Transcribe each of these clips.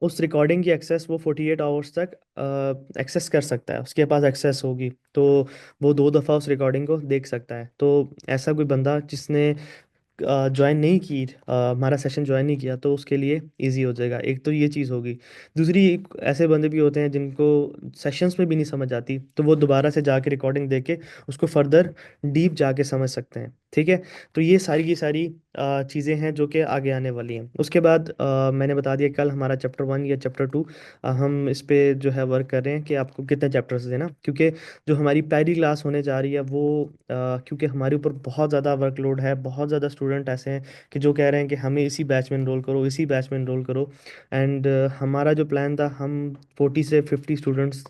उस रिकॉर्डिंग की एक्सेस वो 48 आवर्स तक एक्सेस कर सकता है, उसके पास एक्सेस होगी तो वो 2 दफ़ा उस रिकॉर्डिंग को देख सकता है। तो ऐसा कोई बंदा जिसने ज्वाइन नहीं की, हमारा सेशन ज्वाइन नहीं किया, तो उसके लिए इजी हो जाएगा। एक तो ये चीज़ होगी। दूसरी, ऐसे बंदे भी होते हैं जिनको सेशंस में भी नहीं समझ आती, तो वो दोबारा से जाके रिकॉर्डिंग देख के उसको फर्दर डीप जाके समझ सकते हैं। ठीक है। तो ये सारी की सारी चीज़ें हैं जो कि आगे आने वाली हैं। उसके बाद मैंने बता दिया कल हमारा चैप्टर 1 या चैप्टर 2, हम इस पे जो है वर्क कर रहे हैं कि आपको कितने चैप्टर्स देना, क्योंकि जो हमारी पहली क्लास होने जा रही है वो क्योंकि हमारे ऊपर बहुत ज़्यादा वर्कलोड है, बहुत ज़्यादा स्टूडेंट ऐसे हैं कि जो कह रहे हैं कि हमें इसी बैच में इनरोल करो, इसी बैच में इनरोल करो। एंड हमारा जो प्लान था, हम 40 से 50 स्टूडेंट्स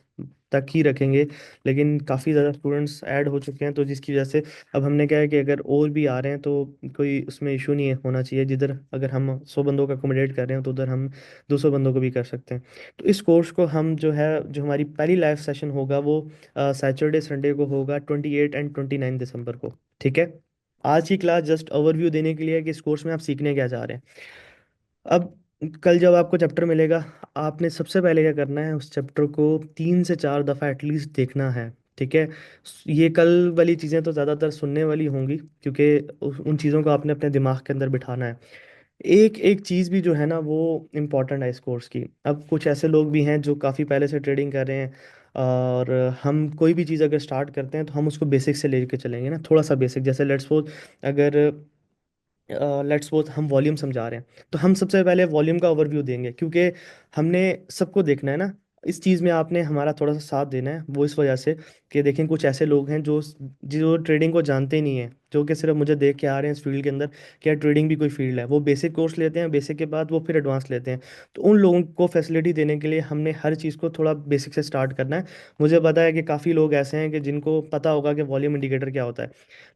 तक ही रखेंगे, लेकिन काफ़ी ज़्यादा स्टूडेंट्स ऐड हो चुके हैं, तो जिसकी वजह से अब हमने क्या है कि अगर और भी आ रहे हैं तो कोई उसमें इशू नहीं होना चाहिए। जिधर अगर हम 100 बंदों का अकोमोडेट कर रहे हैं तो उधर हम 200 बंदों को भी कर सकते हैं। तो इस कोर्स को हम जो है, जो हमारी पहली लाइव सेशन होगा वो सैटरडे संडे को होगा, 28 एंड 29 दिसंबर को। ठीक है। आज की क्लास जस्ट ओवरव्यू देने के लिए है कि इस कोर्स में आप सीखने क्या चाह रहे हैं। अब कल जब आपको चैप्टर मिलेगा, आपने सबसे पहले क्या करना है, उस चैप्टर को 3 से 4 दफ़ा एटलीस्ट देखना है। ठीक है। ये कल वाली चीज़ें तो ज़्यादातर सुनने वाली होंगी, क्योंकि उन चीज़ों को आपने अपने दिमाग के अंदर बिठाना है। एक एक चीज़ भी जो है ना वो इम्पॉर्टेंट है इस कोर्स की। अब कुछ ऐसे लोग भी हैं जो काफ़ी पहले से ट्रेडिंग कर रहे हैं, और हम कोई भी चीज़ अगर स्टार्ट करते हैं तो हम उसको बेसिक से लेके चलेंगे ना, थोड़ा सा बेसिक। जैसे लेट्स सपोज, अगर लेट्स सपोज हम वॉल्यूम समझा रहे हैं, तो हम सबसे पहले वॉल्यूम का ओवरव्यू देंगे, क्योंकि हमने सबको देखना है ना। इस चीज़ में आपने हमारा थोड़ा सा साथ देना है, वो इस वजह से कि देखें कुछ ऐसे लोग हैं जो जो ट्रेडिंग को जानते ही नहीं है, जो कि सिर्फ मुझे देख के आ रहे हैं इस फील्ड के अंदर। क्या ट्रेडिंग भी कोई फील्ड है? वो बेसिक कोर्स लेते हैं, बेसिक के बाद वो फिर एडवांस लेते हैं। तो उन लोगों को फैसिलिटी देने के लिए हमने हर चीज़ को थोड़ा बेसिक से स्टार्ट करना है। मुझे पता है कि काफ़ी लोग ऐसे हैं कि जिनको पता होगा कि वॉल्यूम इंडिकेटर क्या होता है,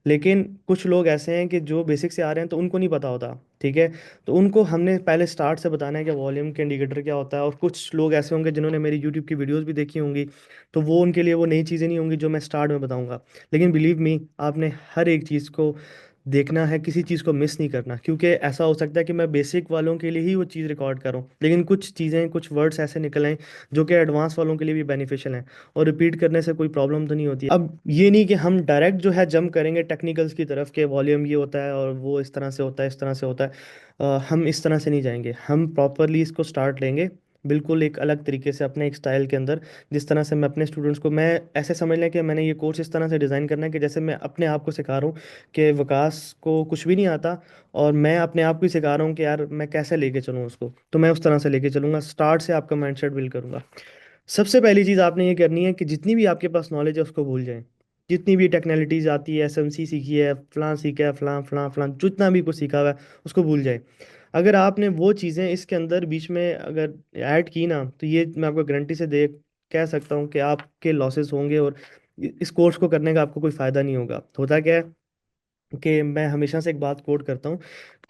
लेकिन कुछ लोग ऐसे हैं कि जो बेसिक से आ रहे हैं तो उनको नहीं पता होता। ठीक है। तो उनको हमने पहले स्टार्ट से बताना है कि वॉल्यूम के इंडिकेटर क्या होता है। और कुछ लोग ऐसे होंगे जिन्होंने मेरी यूट्यूब की वीडियोस भी देखी होंगी, तो वो उनके लिए वो नई चीज़ें नहीं होंगी जो मैं स्टार्ट में बताऊंगा। लेकिन बिलीव मी, आपने हर एक चीज़ को देखना है, किसी चीज़ को मिस नहीं करना, क्योंकि ऐसा हो सकता है कि मैं बेसिक वालों के लिए ही वो चीज़ रिकॉर्ड करूं, लेकिन कुछ चीज़ें, कुछ वर्ड्स ऐसे निकल आए जो कि एडवांस वालों के लिए भी बेनिफिशियल हैं, और रिपीट करने से कोई प्रॉब्लम तो नहीं होती। अब ये नहीं कि हम डायरेक्ट जो है जंप करेंगे टेक्निकल्स की तरफ के वॉल्यूम ये होता है और वो इस तरह से होता है, इस तरह से होता है। हम इस तरह से नहीं जाएंगे, हम प्रॉपरली इसको स्टार्ट लेंगे, बिल्कुल एक अलग तरीके से अपने एक स्टाइल के अंदर। जिस तरह से मैं अपने स्टूडेंट्स को, मैं ऐसे समझ लें कि मैंने ये कोर्स इस तरह से डिज़ाइन करना है कि जैसे मैं अपने आप को सिखा रहा हूँ कि विकास को कुछ भी नहीं आता, और मैं अपने आप को ही सिखा रहा हूँ कि यार मैं कैसे लेके चलूँ उसको, तो मैं उस तरह से लेके चलूँगा, स्टार्ट से आपका माइंडसेट बिल्ड करूँगा। सबसे पहली चीज़ आपने ये करनी है कि जितनी भी आपके पास नॉलेज है उसको भूल जाएं। जितनी भी टेक्नोलॉजीज आती है, एसएमसी सीखी है, फलां सीखा है, फलां फलां फलां, जितना भी कुछ सीखा हुआ है उसको भूल जाएं। अगर आपने वो चीज़ें इसके अंदर बीच में अगर ऐड की ना, तो ये मैं आपको गारंटी से दे कह सकता हूँ कि आपके लॉसेस होंगे, और इस कोर्स को करने का आपको कोई फ़ायदा नहीं होगा। होता क्या है कि मैं हमेशा से एक बात कोट करता हूँ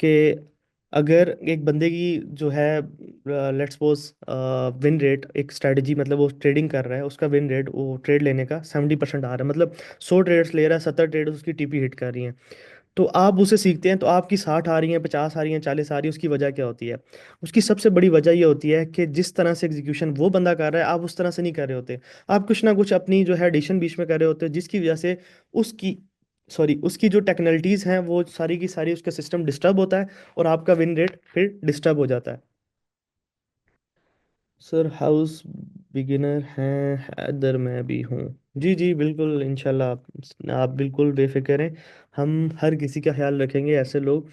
कि अगर एक बंदे की जो है, लेट्स सपोज, विन रेट, एक स्ट्रेटजी, मतलब वो ट्रेडिंग कर रहा है, उसका विन रेट वो ट्रेड लेने का 70% आ रहा है, मतलब 100 ट्रेड्स ले रहा है, 70 ट्रेड्स उसकी टीपी हिट कर रही हैं। तो आप उसे सीखते हैं तो आपकी 60 आ रही हैं, 50 आ रही हैं, 40 आ रही है, उसकी वजह क्या होती है? उसकी सबसे बड़ी वजह ये होती है कि जिस तरह से एग्जीक्यूशन वो बंदा कर रहा है, आप उस तरह से नहीं कर रहे होते। आप कुछ ना कुछ अपनी जो है एडिशन बीच में कर रहे होते हो, जिसकी वजह से उसकी, सॉरी, उसकी जो टेक्नोलॉजीज हैं वो सारी की सारी, उसका सिस्टम डिस्टर्ब होता है, और आपका विन रेट फिर डिस्टर्ब हो जाता है। सर हाउस बिगिनर हैं, हैदर मैं भी हूँ। जी जी बिल्कुल, इंशाल्लाह आप बिल्कुल बेफिक्र रहें। हम हर किसी का ख्याल रखेंगे। ऐसे लोग,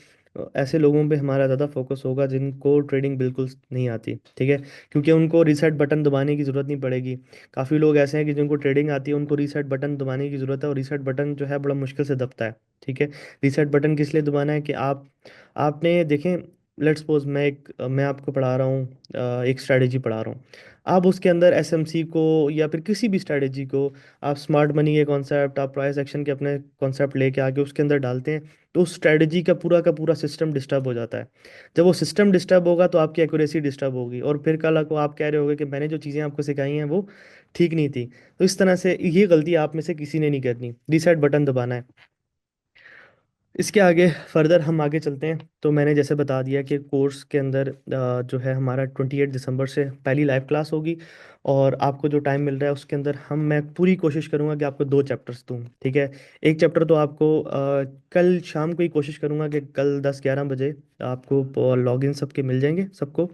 ऐसे लोगों पे हमारा ज़्यादा फोकस होगा जिनको ट्रेडिंग बिल्कुल नहीं आती। ठीक है। क्योंकि उनको रीसेट बटन दबाने की ज़रूरत नहीं पड़ेगी। काफ़ी लोग ऐसे हैं कि जिनको ट्रेडिंग आती है, उनको रीसेट बटन दबाने की ज़रूरत है, और रीसेट बटन जो है बड़ा मुश्किल से दबता है। ठीक है। रीसेट बटन किस लिए दबाना है कि आपने देखें, लेट्स सपोज मैं आपको पढ़ा रहा हूँ, एक स्ट्रैटेजी पढ़ा रहा हूँ। आप उसके अंदर एसएमसी को या फिर किसी भी स्ट्रैटेजी को, आप स्मार्ट मनी के कॉन्सेप्ट, आप प्राइस एक्शन के अपने कॉन्सेप्ट लेके आके उसके अंदर डालते हैं, तो उस स्ट्रैटेजी का पूरा सिस्टम डिस्टर्ब हो जाता है। जब वो सिस्टम डिस्टर्ब होगा तो आपकी एक्यूरेसी डिस्टर्ब होगी, और फिर कल को आप कह रहे होगे कि मैंने जो चीज़ें आपको सिखाई हैं वो ठीक नहीं थी। तो इस तरह से ये गलती आप में से किसी ने नहीं करनी, रीसेट बटन दबाना है। इसके आगे फर्दर हम आगे चलते हैं। तो मैंने जैसे बता दिया कि कोर्स के अंदर जो है हमारा 28 दिसंबर से पहली लाइव क्लास होगी। और आपको जो टाइम मिल रहा है उसके अंदर मैं पूरी कोशिश करूंगा कि आपको 2 चैप्टर्स दूं, ठीक है। एक चैप्टर तो आपको कल शाम को ही कोशिश करूंगा कि कल 10-11 बजे आपको लॉगिन सबके मिल जाएंगे सबको,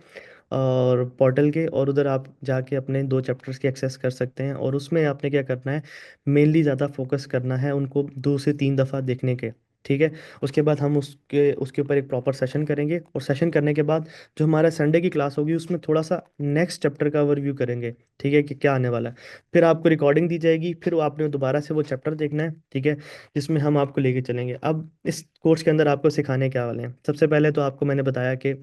और पोर्टल के, और उधर आप जाके अपने 2 चैप्टर्स की एक्सेस कर सकते हैं। और उसमें आपने क्या करना है, मेनली ज़्यादा फोकस करना है उनको 2 से 3 दफ़ा देखने के, ठीक है। उसके बाद हम उसके उसके ऊपर एक प्रॉपर सेशन करेंगे, और सेशन करने के बाद जो हमारा संडे की क्लास होगी उसमें थोड़ा सा नेक्स्ट चैप्टर का ओवरव्यू करेंगे, ठीक है, कि क्या आने वाला है। फिर आपको रिकॉर्डिंग दी जाएगी, फिर वो आपने दोबारा से वो चैप्टर देखना है, ठीक है, जिसमें हम आपको लेके चलेंगे। अब इस कोर्स के अंदर आपको सिखाने क्या वाले हैं, सबसे पहले तो आपको मैंने बताया कि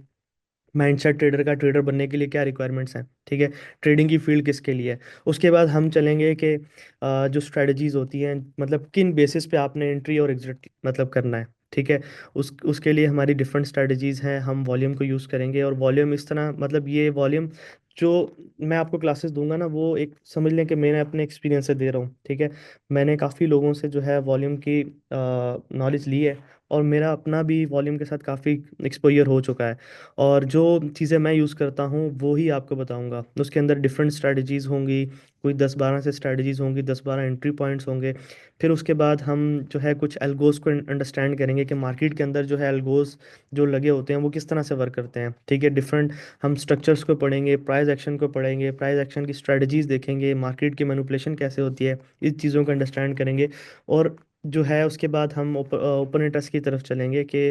माइंडसेट ट्रेडर का, ट्रेडर बनने के लिए क्या रिक्वायरमेंट्स हैं, ठीक है, ट्रेडिंग की फील्ड किसके लिए है। उसके बाद हम चलेंगे कि जो स्ट्रेटजीज होती हैं, मतलब किन बेसिस पे आपने एंट्री और एग्जिट मतलब करना है, ठीक है। उसके लिए हमारी डिफरेंट स्ट्रेटजीज हैं। हम वॉल्यूम को यूज़ करेंगे, और वॉल्यूम इस तरह, मतलब ये वॉल्यूम जो मैं आपको क्लासेस दूंगा ना, वो एक समझ लें कि मैंने अपने एक्सपीरियंस से दे रहा हूँ, ठीक है। मैंने काफ़ी लोगों से जो है वॉल्यूम की नॉलेज ली है, और मेरा अपना भी वॉल्यूम के साथ काफ़ी एक्सपोजर हो चुका है। और जो चीज़ें मैं यूज़ करता हूँ वो ही आपको बताऊँगा। उसके अंदर डिफरेंट स्ट्रैटेजीज़ होंगी, कोई 10-12 से स्ट्रैटेजीज़ होंगी, 10-12 एंट्री पॉइंट्स होंगे। फिर उसके बाद हम जो है कुछ एल्गोस को अंडरस्टैंड करेंगे कि मार्केट के अंदर जो है एल्गोस जो लगे होते हैं वो किस तरह से वर्क करते हैं, ठीक है। डिफरेंट हम स्ट्रक्चर्स को पढ़ेंगे, प्राइस एक्शन को पढ़ेंगे, प्राइस एक्शन की स्ट्रैटेजीज़ देखेंगे, मार्केट की मैनिपुलेशन कैसे होती है, इस चीज़ों को अंडरस्टैंड करेंगे। और जो है उसके बाद हम ओपन इंटरेस्ट की तरफ चलेंगे कि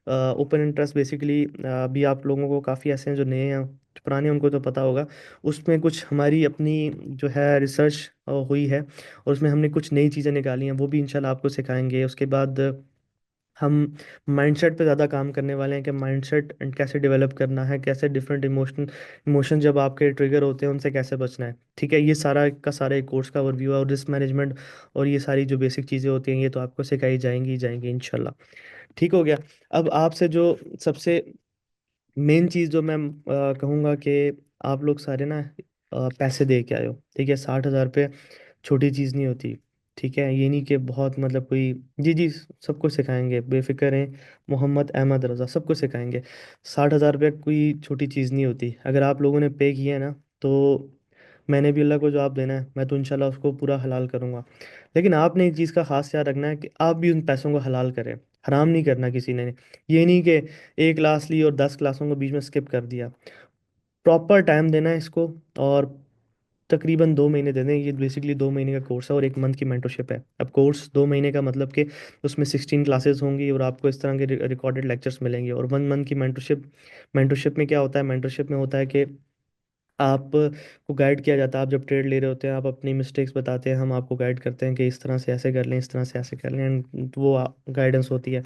ओपन इंटरेस्ट बेसिकली अभी आप लोगों को काफ़ी ऐसे हैं जो नए हैं, जो पुराने हैं उनको तो पता होगा। उसमें कुछ हमारी अपनी जो है रिसर्च हुई है, और उसमें हमने कुछ नई चीज़ें निकाली हैं, वो भी इंशाल्लाह आपको सिखाएंगे। उसके बाद हम माइंडसेट पे ज़्यादा काम करने वाले हैं कि माइंडसेट कैसे डेवलप करना है, कैसे डिफरेंट इमोशन जब आपके ट्रिगर होते हैं उनसे कैसे बचना है, ठीक है। ये सारा का सारा एक कोर्स का ओवरव्यू है, और रिस्क मैनेजमेंट और ये सारी जो बेसिक चीज़ें होती हैं ये तो आपको सिखाई जाएंगी इंशाल्लाह। ठीक हो गया। अब आपसे जो सबसे मेन चीज़ जो मैं कहूँगा कि आप लोग सारे ना पैसे दे के आए हो, ठीक है। 60,000 रुपये छोटी चीज़ नहीं होती, ठीक है। ये नहीं कि बहुत मतलब कोई, जी जी, सबको सिखाएंगे, बेफिक्र हैं। मोहम्मद अहमद रज़ा सबको सिखाएंगे। 60,000 रुपये कोई छोटी चीज़ नहीं होती। अगर आप लोगों ने पे किया है ना, तो मैंने भी अल्लाह को जवाब देना है, मैं तो इंशाल्लाह उसको पूरा हलाल करूँगा। लेकिन आपने एक चीज़ का खास ख्याल रखना है कि आप भी उन पैसों को हलाल करें, हराम नहीं करना किसी ने। ये नहीं कि एक क्लास ली और 10 क्लासों को बीच में स्किप कर दिया। प्रॉपर टाइम देना है इसको, और तकरीबन 2 महीने दे दें। ये बेसिकली 2 महीने का कोर्स है और एक मंथ की मेंटरशिप है। अब कोर्स 2 महीने का मतलब कि उसमें 16 क्लासेस होंगी, और आपको इस तरह के रिकॉर्डेड लेक्चर्स मिलेंगे। और 1 मंथ की मेंटरशिप, मेंटरशिप में क्या होता है, मेंटरशिप में होता है कि आप को गाइड किया जाता है। आप जब ट्रेड ले रहे होते हैं, आप अपनी मिस्टेक्स बताते हैं, हम आपको गाइड करते हैं कि इस तरह से ऐसे कर लें, इस तरह से ऐसे कर लें, एंड वो गाइडेंस होती है।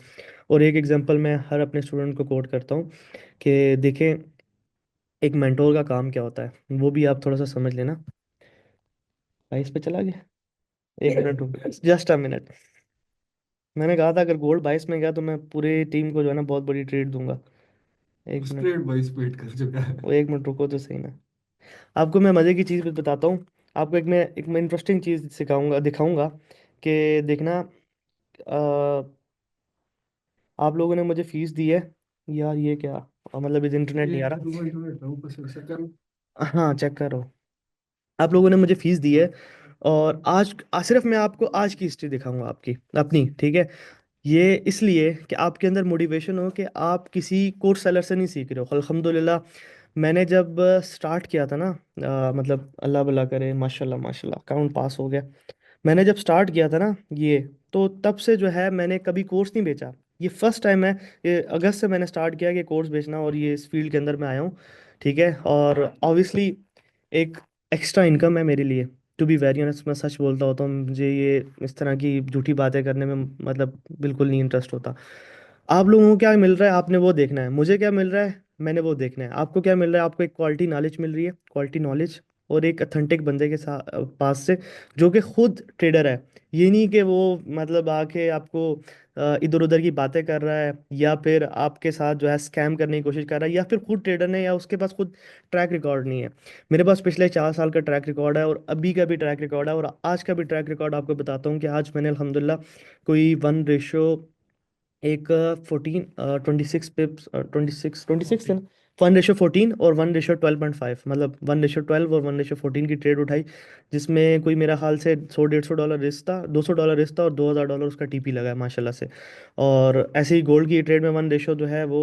और एक एग्जांपल मैं हर अपने स्टूडेंट को कोट करता हूँ कि देखें, एक मेंटोर का काम क्या होता है, वो भी आप थोड़ा सा समझ लेना। 22 पे चला गया, 1 मिनट रुक, जस्ट अ मिनट। मैंने कहा था अगर गोल्ड 22 में गया तो मैं पूरे टीम को जो है ना बहुत बड़ी ट्रीट दूंगा। एक मिनट, स्ट्रेट बाई स्प्लिट कर चुका है। वो 1 मिनट रुको तो सही ना। आपको मैं मज़े की चीज़ बताता हूँ। आपको एक मैं इंटरेस्टिंग चीज़ सिखाऊंगा, दिखाऊंगा कि देखना। आप लोगों ने मुझे फीस दी है यार, ये क्या मतलब इस इंटरनेट नहीं आ एक रहा। मिनट वेट ऊपर से सेकंड। हाँ चेक करो। आप लोगों ने मुझे फीस दी है, और सिर्फ मैं आपको आज की हिस्ट्री दिखाऊंगा आपकी अपनी, ठीक है। ये इसलिए कि आपके अंदर मोटिवेशन हो कि आप किसी कोर्स सेलर से नहीं सीख रहे हो। अल्हम्दुलिल्लाह, मैंने जब स्टार्ट किया था ना, मतलब अल्लाह भला करे, माशाल्लाह माशाल्लाह अकाउंट पास हो गया। मैंने जब स्टार्ट किया था ना ये, तो तब से जो है मैंने कभी कोर्स नहीं बेचा। ये फर्स्ट टाइम है, ये अगस्त से मैंने स्टार्ट किया कि कोर्स बेचना, और ये इस फील्ड के अंदर मैं आया हूँ, ठीक है। और ऑब्वियसली एक एक्स्ट्रा इनकम है मेरे लिए। टू बी वेरी ऑनेस्ट, मैं सच बोलता होता हूँ, मुझे ये इस तरह की झूठी बातें करने में मतलब बिल्कुल नहीं इंटरेस्ट होता। आप लोगों को क्या मिल रहा है आपने वो देखना है, मुझे क्या मिल रहा है मैंने वो देखना है। आपको क्या मिल रहा है, आपको एक क्वालिटी नॉलेज मिल रही है, क्वालिटी नॉलेज, और एक अथेंटिक बंदे के साथ पास से, जो कि खुद ट्रेडर है। ये नहीं कि वो मतलब आके आपको इधर उधर की बातें कर रहा है, या फिर आपके साथ जो है स्कैम करने की कोशिश कर रहा है, या फिर खुद ट्रेडर नहीं, या उसके पास खुद ट्रैक रिकॉर्ड नहीं है। मेरे पास पिछले 4 साल का ट्रैक रिकॉर्ड है, और अभी का भी ट्रैक रिकॉर्ड है, और आज का भी ट्रैक रिकॉर्ड आपको बताता हूँ कि आज मैंने अल्हम्दुलिल्लाह कोई 1:, एक 26 था ना, 1:14 और 1:12.5, मतलब 1:12 और 1:14 की ट्रेड उठाई, जिसमें कोई मेरा हाल से 100-150 डॉलर रिस्क था, $200 रिस्क था, और $2,000 उसका टीपी लगा है माशाल्लाह से। और ऐसे ही गोल्ड की ट्रेड में वन रेशो जो है वो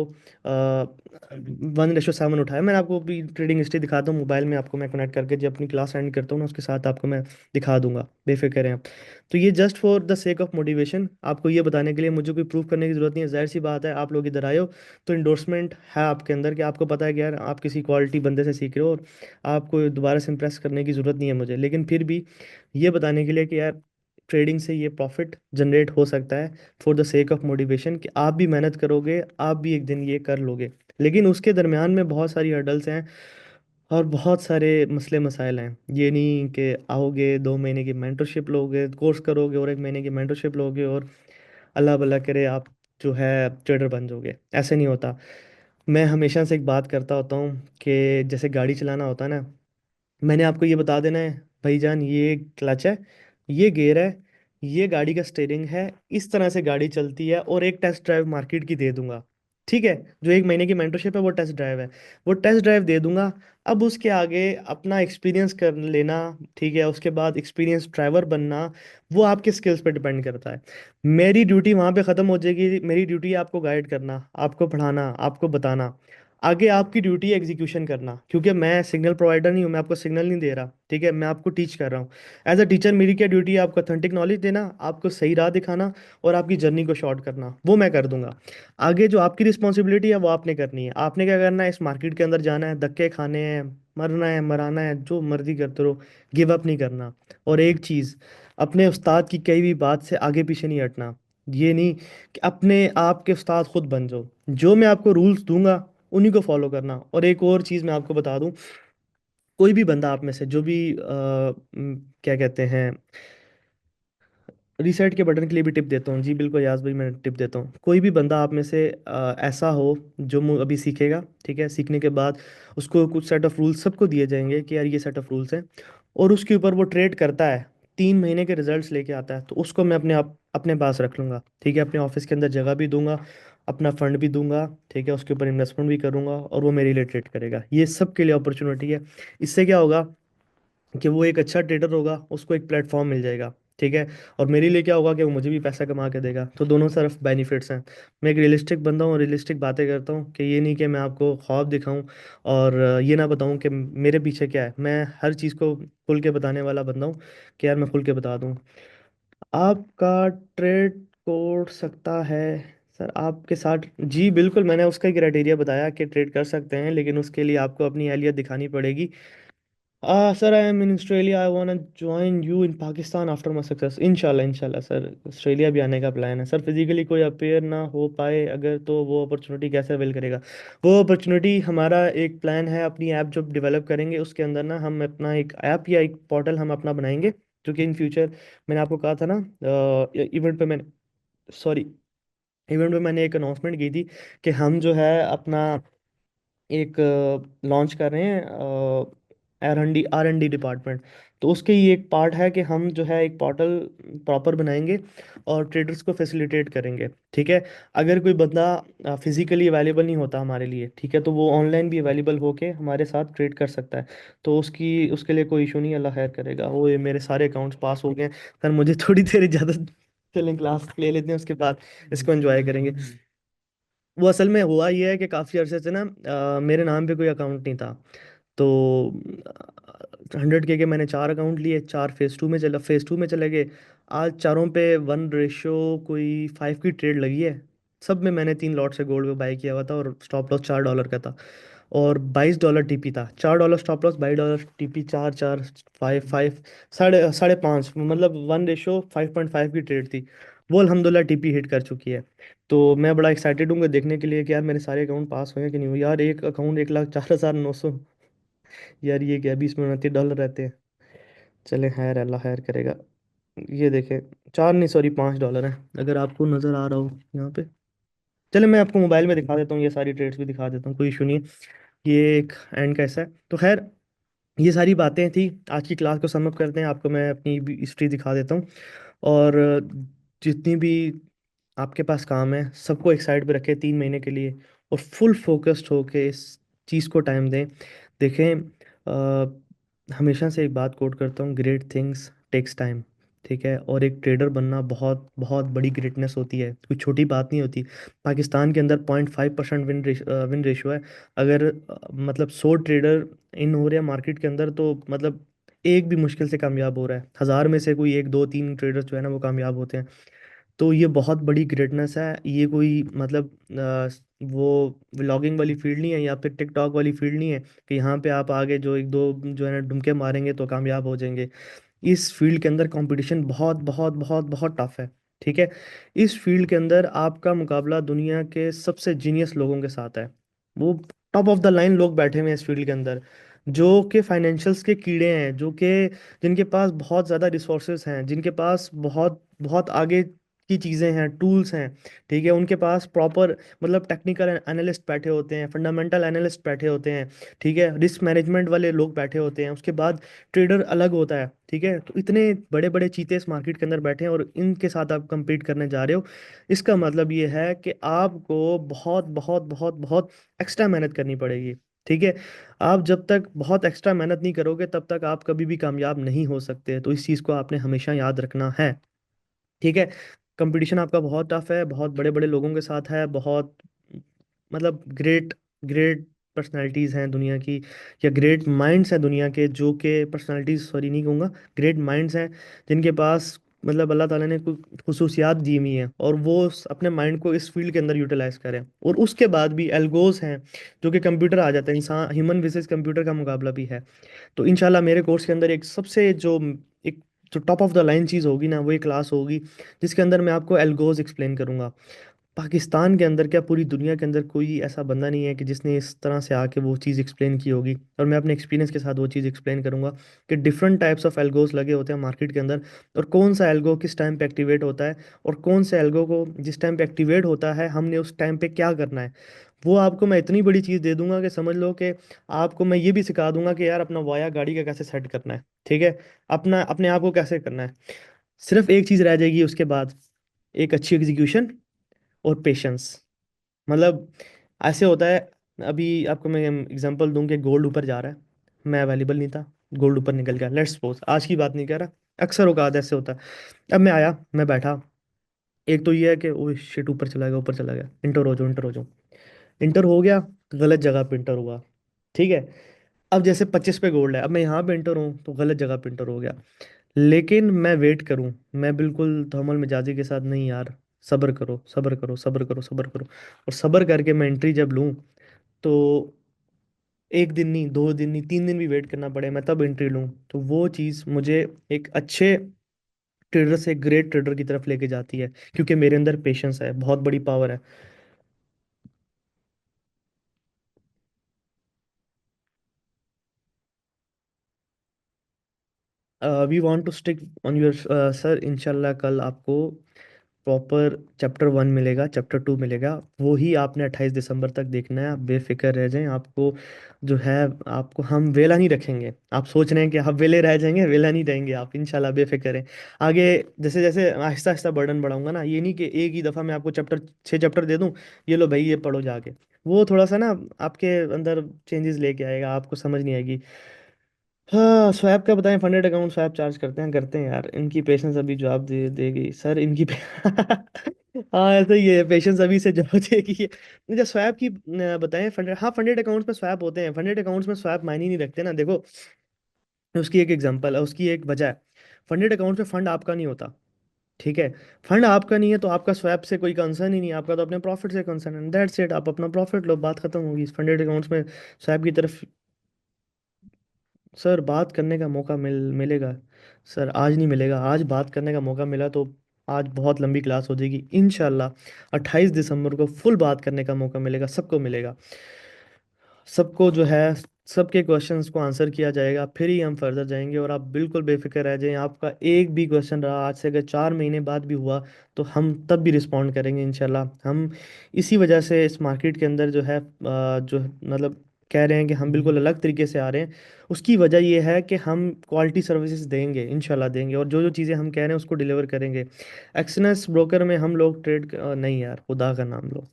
1:7 उठाया। मैं आपको भी ट्रेडिंग हिस्ट्री दिखाता हूँ मोबाइल में, आपको मैं कनेक्ट करके जब अपनी क्लास एंड करता हूँ ना उसके साथ आपको मैं दिखा दूंगा, बेफिक्र रहें आप। तो ये just for the sake of motivation, आपको ये बताने के लिए, मुझे कोई प्रूफ करने की जरूरत नहीं है। जाहिर सी बात है, आप लोग इधर आए हो तो इंडोर्समेंट है आपके अंदर, कि आपको पता है कि यार आप किसी क्वालिटी बंदे से सीख रहे हो, और आपको दोबारा से इंप्रेस करने की ज़रूरत नहीं है मुझे। लेकिन फिर भी ये बताने के लिए कि यार ट्रेडिंग से ये प्रॉफिट जनरेट हो सकता है, for the sake of motivation, कि आप भी मेहनत करोगे, आप भी एक दिन ये कर लोगे। लेकिन उसके दरमियान में बहुत सारी हर्डल्स हैं, और बहुत सारे मसले मसाइल हैं। ये नहीं कि आओगे 2 महीने की मेंटरशिप लोगे, कोर्स करोगे, और 1 महीने की मेंटरशिप लोगे, और अल्लाह भला करे आप जो है ट्रेडर बन जाओगे। ऐसे नहीं होता। मैं हमेशा से एक बात करता होता हूँ कि जैसे गाड़ी चलाना होता है ना, मैंने आपको ये बता देना है, भाईजान ये क्लच है, ये गियर है, ये गाड़ी का स्टीयरिंग है, इस तरह से गाड़ी चलती है, और एक टेस्ट ड्राइव मार्केट की दे दूंगा। ठीक है, जो 1 महीने की मेंटरशिप है वो टेस्ट ड्राइव है, वो टेस्ट ड्राइव दे दूंगा। अब उसके आगे अपना एक्सपीरियंस कर लेना, ठीक है, उसके बाद एक्सपीरियंस ड्राइवर बनना, वो आपके स्किल्स पे डिपेंड करता है। मेरी ड्यूटी वहाँ पे ख़त्म हो जाएगी, मेरी ड्यूटी है आपको गाइड करना, आपको पढ़ाना, आपको बताना। आगे आपकी ड्यूटी है एग्जीक्यूशन करना, क्योंकि मैं सिग्नल प्रोवाइडर नहीं हूँ, मैं आपको सिग्नल नहीं दे रहा, ठीक है, मैं आपको टीच कर रहा हूँ। एज अ टीचर मेरी क्या ड्यूटी है, आपको ऑथेंटिक नॉलेज देना, आपको सही राह दिखाना, और आपकी जर्नी को शॉर्ट करना, वो मैं कर दूंगा। आगे जो आपकी रिस्पॉन्सिबिलिटी है वो आपने करनी है। आपने क्या करना है, इस मार्केट के अंदर जाना है, धक्के खाने हैं, मरना है, मराना है, जो मर्जी करते रहो, गिव अप नहीं करना। और एक चीज़, अपने उस्ताद की कही हुई बात से आगे पीछे नहीं हटना। ये नहीं कि अपने आप के उस्ताद खुद बन जाओ, जो मैं आपको रूल्स दूंगा उन्हीं को फॉलो करना। और एक और चीज़ मैं आपको बता दूं, कोई भी बंदा आप में से जो भी क्या कहते हैं, रीसेट के बटन के लिए भी टिप देता हूँ जी, बिल्कुल यास भाई, मैं टिप देता हूँ। कोई भी बंदा आप में से ऐसा हो जो अभी सीखेगा, ठीक है, सीखने के बाद उसको कुछ सेट ऑफ रूल्स सबको दिए जाएंगे कि यार ये सेट ऑफ रूल्स हैं, और उसके ऊपर वो ट्रेड करता है, 3 महीने के रिजल्ट्स लेके आता है, तो उसको मैं अपने पास रख लूंगा, ठीक है, अपने ऑफिस के अंदर जगह भी दूंगा, अपना फंड भी दूंगा, ठीक है, उसके ऊपर इन्वेस्टमेंट भी करूंगा, और वो मेरे लिए ट्रेड करेगा। ये सब के लिए अपॉर्चुनिटी है। इससे क्या होगा कि वो एक अच्छा ट्रेडर होगा, उसको एक प्लेटफॉर्म मिल जाएगा, ठीक है, और मेरे लिए क्या होगा कि वो मुझे भी पैसा कमा के देगा, तो दोनों तरफ बेनिफिट्स हैं। मैं एक रियलिस्टिक बंदा हूँ, रियलिस्टिक बातें करता हूँ, कि ये नहीं कि मैं आपको ख्वाब दिखाऊं, और ये ना बताऊं कि मेरे पीछे क्या है। मैं हर चीज़ को खुल के बताने वाला बंदा हूँ, कि यार मैं खुल के बता दूं। आपका ट्रेड कोड सकता है सर आपके साथ, जी बिल्कुल, मैंने उसका क्राइटेरिया बताया कि ट्रेड कर सकते हैं, लेकिन उसके लिए आपको अपनी अहलियत दिखानी पड़ेगी। Sir I am in Australia, I want join you in Pakistan after my success. इंशाल्लाह, इंशाल्लाह सर, ऑस्ट्रेलिया भी आने का प्लान है सर। फिजिकली कोई अपेयर ना हो पाए अगर, तो वो अपॉर्चुनिटी कैसे अवेल करेगा? वो अपॉर्चुनिटी, हमारा एक प्लान है, अपनी ऐप जब डेवलप करेंगे उसके अंदर ना, हम अपना एक ऐप या एक पोर्टल हम अपना बनाएंगे, जो कि इन फ्यूचर, मैंने आपको कहा था ना इवेंट पे मैंने, सॉरी, इवेंट में मैंने एक अनाउंसमेंट की थी कि हम जो है अपना एक लॉन्च कर रहे हैं, आर एन डी डिपार्टमेंट। तो उसके ही एक पार्ट है कि हम जो है एक पोर्टल प्रॉपर बनाएंगे, और ट्रेडर्स को फैसिलिटेट करेंगे, ठीक है। अगर कोई बंदा फिजिकली अवेलेबल नहीं होता हमारे लिए, ठीक है, तो वो ऑनलाइन भी अवेलेबल होके हमारे साथ ट्रेड कर सकता है। तो उसके लिए कोई इशू नहीं, अल्लाह खैर करेगा। वो ये मेरे सारे अकाउंट्स पास हो गए हैं सर, मुझे थोड़ी देर इजाज़त, चलें क्लास ले लेते हैं, उसके बाद इसको एंजॉय करेंगे। वो असल में हुआ ये है कि काफ़ी अरसे से ना मेरे नाम पे कोई अकाउंट नहीं था। तो 100K के मैंने 4 अकाउंट लिए, 4 फेज़ 2 में चले गए। आज चारों पे 1:कोई 5 की ट्रेड लगी है। सब में मैंने 3 लॉट से गोल्ड पे बाई किया हुआ था, और स्टॉप लॉस $4 का था, और $22 टीपी था। $4 स्टॉप लॉस, $22 टीपी, चार चार, फाइव फाइव, साढ़े साढ़े पाँच, मतलब 1:5.5 की ट्रेड थी। वो अल्हम्दुलिल्लाह टीपी हिट कर चुकी है। तो मैं बड़ा एक्साइटेड हूँ देखने के लिए कि यार मेरे सारे अकाउंट पास हुए हैं कि नहीं हुए। यार एक अकाउंट 1,04,900, यार ये क्या, 20 में $29 रहते हैं। चले, खैर अल्लाह खैर करेगा। ये देखे, चार नहीं सॉरी $5 है, अगर आपको नज़र आ रहा हो यहाँ पे। चले, मैं आपको मोबाइल में दिखा देता हूँ, ये सारी ट्रेड्स भी दिखा देता हूँ, कोई इशू नहीं है। ये एक एंड का ऐसा है। तो खैर, ये सारी बातें थी। आज की क्लास को समअप करते हैं, आपको मैं अपनी हिस्ट्री दिखा देता हूँ। और जितनी भी आपके पास काम है, सबको एक साइड पे रखें 3 महीने के लिए, और फुल फोकस्ड होके इस चीज़ को टाइम दें। देखें, हमेशा से एक बात कोट करता हूँ, ग्रेट थिंग्स टेक्स टाइम। ठीक है, और एक ट्रेडर बनना बहुत बहुत बड़ी ग्रेटनेस होती है, कोई छोटी बात नहीं होती। पाकिस्तान के अंदर 0.5% विन रेशो है। अगर मतलब 100 ट्रेडर इन हो रहे हैं मार्केट के अंदर, तो मतलब एक भी मुश्किल से कामयाब हो रहा है, 1000 में से कोई एक दो तीन ट्रेडर्स जो है ना वो कामयाब होते हैं। तो ये बहुत बड़ी ग्रेटनेस है। ये कोई मतलब वो व्लॉगिंग वाली फील्ड नहीं है, या फिर टिकटॉक वाली फील्ड नहीं है कि यहाँ पे आप आगे जो एक दो जो है ना डुमके मारेंगे तो कामयाब हो जाएंगे। इस फील्ड के अंदर कंपटीशन बहुत बहुत बहुत बहुत टफ है। ठीक है, इस फील्ड के अंदर आपका मुकाबला दुनिया के सबसे जीनियस लोगों के साथ है। वो टॉप ऑफ द लाइन लोग बैठे हुए हैं इस फील्ड के अंदर, जो कि फाइनेंशियल्स के कीड़े हैं, जो कि जिनके पास बहुत ज़्यादा रिसोर्सेज हैं, जिनके पास बहुत बहुत आगे की चीज़ें हैं, टूल्स हैं। ठीक है, उनके पास प्रॉपर मतलब टेक्निकल एनालिस्ट बैठे होते हैं, फंडामेंटल एनालिस्ट बैठे होते हैं। ठीक है, रिस्क मैनेजमेंट वाले लोग बैठे होते हैं, उसके बाद ट्रेडर अलग होता है। ठीक है, तो इतने बड़े बड़े चीते इस मार्केट के अंदर बैठे हैं, और इनके साथ आप compete करने जा रहे हो। इसका मतलब ये है कि आपको बहुत बहुत बहुत बहुत एक्स्ट्रा मेहनत करनी पड़ेगी। ठीक है, आप जब तक बहुत एक्स्ट्रा मेहनत नहीं करोगे तब तक आप कभी भी कामयाब नहीं हो सकते, तो इस चीज़ को आपने हमेशा याद रखना है। ठीक है, कंपटीशन आपका बहुत टफ है, बहुत बड़े बड़े लोगों के साथ है, बहुत मतलब ग्रेट ग्रेट पर्सनालिटीज़ हैं दुनिया की, या ग्रेट माइंड्स हैं दुनिया के, जो कि पर्सनालिटीज़ सॉरी नहीं कहूँगा, ग्रेट माइंड्स हैं, जिनके पास मतलब अल्लाह ताला ने कोई खुसूसियात दी हुई हैं, और वो अपने माइंड को इस फील्ड के अंदर यूटिलाइज करें। और उसके बाद भी एल्गोस हैं, जो कि कंप्यूटर आ जाता है, इंसान ह्यूमन वर्सेस कंप्यूटर का मुकाबला भी है। तो इंशाल्लाह मेरे कोर्स के अंदर एक सबसे एक जो टॉप ऑफ द लाइन चीज़ होगी ना, वो एक क्लास होगी जिसके अंदर मैं आपको एल्गोज एक्सप्लेन करूंगा। पाकिस्तान के अंदर क्या पूरी दुनिया के अंदर कोई ऐसा बंदा नहीं है कि जिसने इस तरह से आके वो चीज़ एक्सप्लेन की होगी, और मैं अपने एक्सपीरियंस के साथ वो चीज़ एक्सप्लेन करूंगा कि डिफरेंट टाइप्स ऑफ एल्गोस लगे होते हैं मार्केट के अंदर, और कौन सा एल्गो किस टाइम पे एक्टिवेट होता है, और कौन से एल्गो को जिस टाइम पे एक्टिवेट होता है हमने उस टाइम पे क्या करना है। वो आपको मैं इतनी बड़ी चीज़ दे दूंगा कि समझ लो कि आपको मैं ये भी सिखा दूंगा कि यार अपना वाया गाड़ी का कैसे सेट करना है। ठीक है, अपना अपने आप को कैसे करना है। सिर्फ एक चीज़ रह जाएगी उसके बाद, एक अच्छी एग्जीक्यूशन और पेशेंस। मतलब ऐसे होता है, अभी आपको मैं एग्जांपल दूं कि गोल्ड ऊपर जा रहा है, मैं अवेलेबल नहीं था, गोल्ड ऊपर निकल गया, लेट्स सपोज, आज की बात नहीं कह रहा, अक्सर औकात ऐसे होता है। अब मैं आया, मैं बैठा, एक तो ये है कि ओ शिट ऊपर चला गया, ऊपर चला गया, इंटर हो जाओ, इंटर हो जाओ। इंटर हो गया, गलत जगह पे इंटर हुआ। ठीक है, अब जैसे 25 पे गोल्ड है, अब मैं यहाँ पे इंटर हूँ तो गलत जगह पे इंटर हो गया। लेकिन मैं वेट करूँ, मैं बिल्कुल थर्मल मिजाजी के साथ, नहीं यार, सब्र करो सब्र करो सब्र करो सब्र करो, और सब्र करके मैं एंट्री जब लूँ, तो एक दिन नहीं, 2 दिन नहीं, 3 दिन भी वेट करना पड़े, मैं तब एंट्री लूँ, तो वो चीज़ मुझे एक अच्छे ट्रेडर से ग्रेट ट्रेडर की तरफ लेके जाती है, क्योंकि मेरे अंदर पेशेंस है, बहुत बड़ी पावर है। We want to stick on your sir, इंशाल्लाह कल आपको प्रॉपर चैप्टर 1 मिलेगा, चैप्टर 2 मिलेगा, वो ही आपने 28 दिसंबर तक देखना है। आप बेफिक्र रह जाएं, आपको जो है, आपको हम वेला नहीं रखेंगे। आप सोच रहे हैं कि आप वेले रह जाएंगे, वेला नहीं रहेंगे आप, इंशाल्लाह बेफिक्र रहें। आगे जैसे जैसे आहिस्ता आहिस्ता बर्डन बढ़ाऊंगा ना, ये नहीं कि एक ही दफ़ा मैं आपको 6 चैप्टर दे दूं, ये लो भाई ये पढ़ो जाके। वो थोड़ा सा ना आपके अंदर चेंजेस लेके आएगा, आपको समझ नहीं आएगी। हाँ, स्वैप का बताएं, फंडेड अकाउंट स्वैप चार्ज करते हैं यार, इनकी पेशेंस अभी जवाब दे देगी सर, हाँ ऐसा ही है, पेशेंस अभी से जवाब देगी। अच्छा स्वैप की बताएं, फंडेड, हाँ फंडेड अकाउंट्स में स्वैप होते हैं, फंडेड अकाउंट्स में स्वैप मायने नहीं रखते ना, देखो उसकी एक एग्जांपल है, उसकी एक वजह है। फंडेड अकाउंट में फंड आपका नहीं होता। ठीक है, फंड आपका नहीं है तो आपका स्वैप से कोई कंसर्न ही नहीं है, आपका तो अपने प्रॉफिट से कंसर्न है, दैट्स इट, आप अपना प्रॉफिट लो, बात खत्म होगी। फंडेड अकाउंट्स में स्वैप की तरफ सर बात करने का मौका मिलेगा। सर आज नहीं मिलेगा, आज बात करने का मौका मिला तो आज बहुत लंबी क्लास हो जाएगी इंशाल्लाह। 28 दिसंबर को फुल बात करने का मौका मिलेगा, सबको मिलेगा। सबको जो है, सबके क्वेश्चंस को आंसर किया जाएगा, फिर ही हम फर्दर जाएंगे, और आप बिल्कुल बेफिक्र रह जाएं, आपका एक भी क्वेश्चन रहा आज से अगर 4 महीने बाद भी हुआ, तो हम तब भी रिस्पॉन्ड करेंगे इंशाल्लाह। हम इसी वजह से इस मार्केट के अंदर जो है जो मतलब कह रहे हैं कि हम बिल्कुल अलग तरीके से आ रहे हैं। उसकी वजह ये है कि हम क्वालिटी सर्विसेज देंगे, इंशाल्लाह देंगे, और जो जो चीज़ें हम कह रहे हैं उसको डिलीवर करेंगे। एक्सनेस ब्रोकर में हम लोग ट्रेड नहीं यार, खुदा का नाम लो।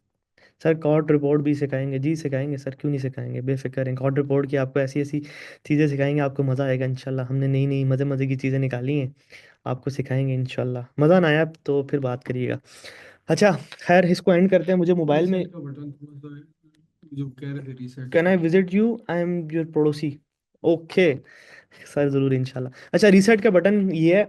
सर कॉर्ड रिपोर्ट भी सिखाएंगे जी, सिखाएंगे सर, क्यों नहीं सिखाएंगे, बेफिक्र हैं। कॉर्ड रिपोर्ट की आपको ऐसी ऐसी चीज़ें सिखाएंगे, आपको मज़ा आएगा इंशाल्लाह। हमने नई नई मज़े मज़े की चीज़ें निकाली हैं, आपको सिखाएंगे इंशाल्लाह। मज़ा ना आया तो फिर बात करिएगा। अच्छा, खैर इसको एंड करते हैं। मुझे मोबाइल में, रीसेट का बटन थोड़ा सा जो कह रहे थे रीसेट कैन का। I visit you, I am your पड़ोसी। ओके सर, ज़रूर इंशाल्लाह। अच्छा, रीसेट का बटन ये है